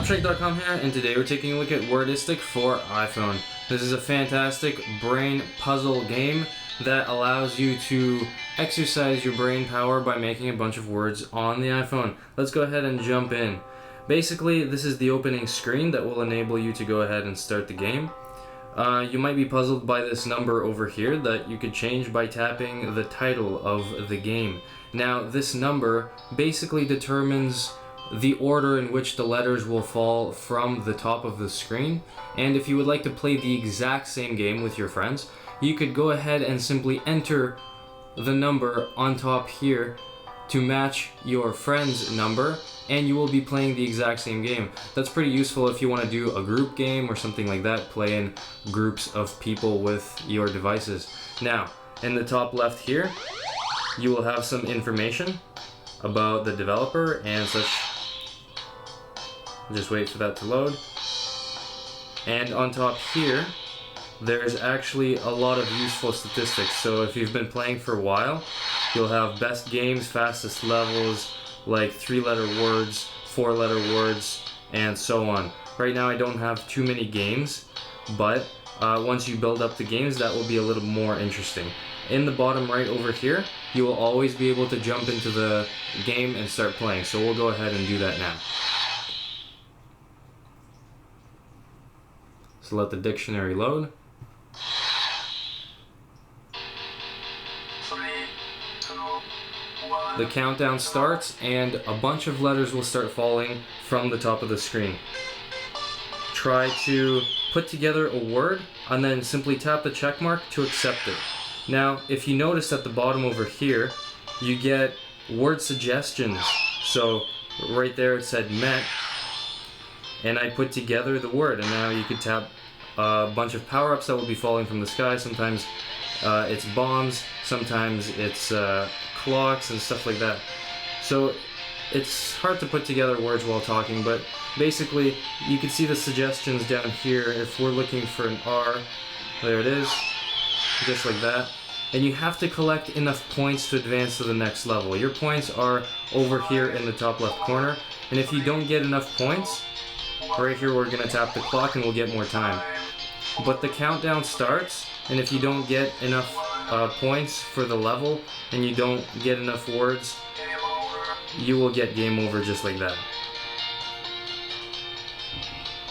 appshrink.com here, and today we're taking a look at Wordistic for iPhone. This is a fantastic brain puzzle game that allows you to exercise your brain power by making a bunch of words on the iPhone. Let's go ahead and jump in. Basically, this is the opening screen that will enable you to go ahead and start the game. You might be puzzled by this number over here that you could change by tapping the title of the game. Now, this number basically determines the order in which the letters will fall from the top of the screen, and if you would like to play the exact same game with your friends, you could go ahead and simply enter the number on top here to match your friend's number, and you will be playing the exact same game. That's pretty useful if you want to do a group game or something like that, play in groups of people with your devices. Now, in the top left here, you will have some information about the developer and such. Just wait for that to load. And on top here, there's actually a lot of useful statistics. So if you've been playing for a while, you'll have best games, fastest levels, like 3-letter words, 4-letter words, and so on. Right now I don't have too many games, but once you build up the games, that will be a little more interesting. In the bottom right over here, you will always be able to jump into the game and start playing. So we'll go ahead and do that now. So let the dictionary load. 3, 2, 1. The countdown starts and a bunch of letters will start falling from the top of the screen. Try to put together a word and then simply tap the check mark to accept it. Now, if you notice at the bottom over here, you get word suggestions. So right there it said met, and I put together the word, and now you could tap a bunch of power-ups that will be falling from the sky. Sometimes it's bombs, sometimes it's clocks and stuff like that. So it's hard to put together words while talking, but basically you can see the suggestions down here. If we're looking for an R, there it is, just like that. And you have to collect enough points to advance to the next level. Your points are over here in the top left corner, and if you don't get enough points, right here we're gonna tap the clock and we'll get more time. But the countdown starts, and if you don't get enough points for the level and you don't get enough words, you will get game over just like that.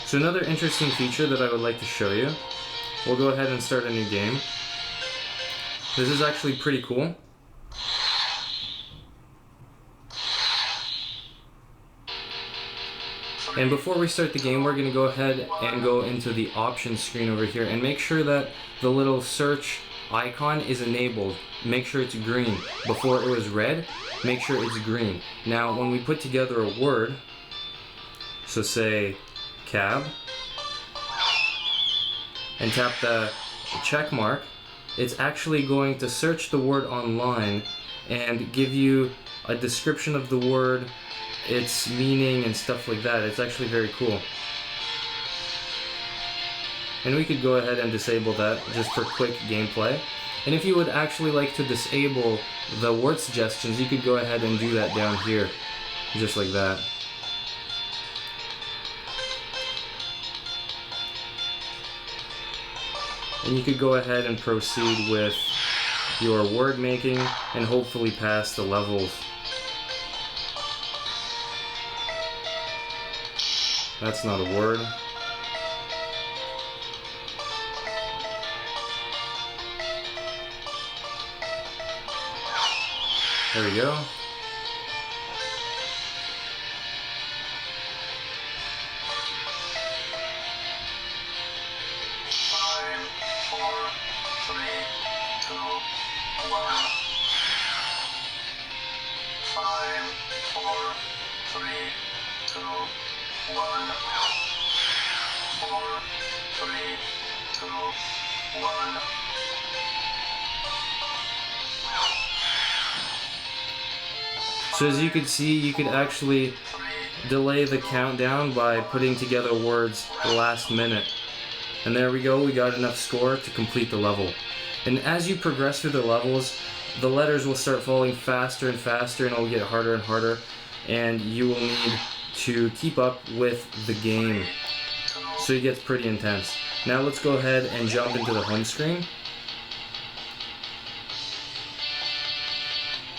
So another interesting feature that I would like to show you, we'll go ahead and start a new game. This is actually pretty cool. And before we start the game, we're going to go ahead and go into the options screen over here and make sure that the little search icon is enabled. Make sure it's green. Before it was red, make sure it's green. Now, when we put together a word, so say cab, and tap the check mark, it's actually going to search the word online and give you a description of the word, its meaning and stuff like that. It's actually very cool. And we could go ahead and disable that just for quick gameplay. And if you would actually like to disable the word suggestions, you could go ahead and do that down here, just like that. And you could go ahead and proceed with your word making and hopefully pass the levels. That's not a word. There we go. So as you can see, you could actually delay the countdown by putting together words last minute. And there we go, we got enough score to complete the level. And as you progress through the levels, the letters will start falling faster and faster, and it will get harder and harder, and you will need to keep up with the game. So it gets pretty intense. Now let's go ahead and jump into the home screen.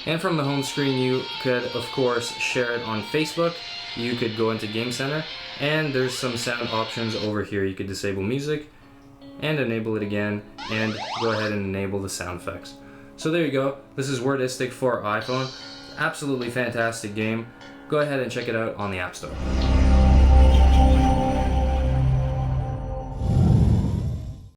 And from the home screen, you could, of course, share it on Facebook. You could go into Game Center, and there's some sound options over here. You could disable music and enable it again, and go ahead and enable the sound effects. So there you go. This is Wordistic for iPhone. Absolutely fantastic game. Go ahead and check it out on the App Store.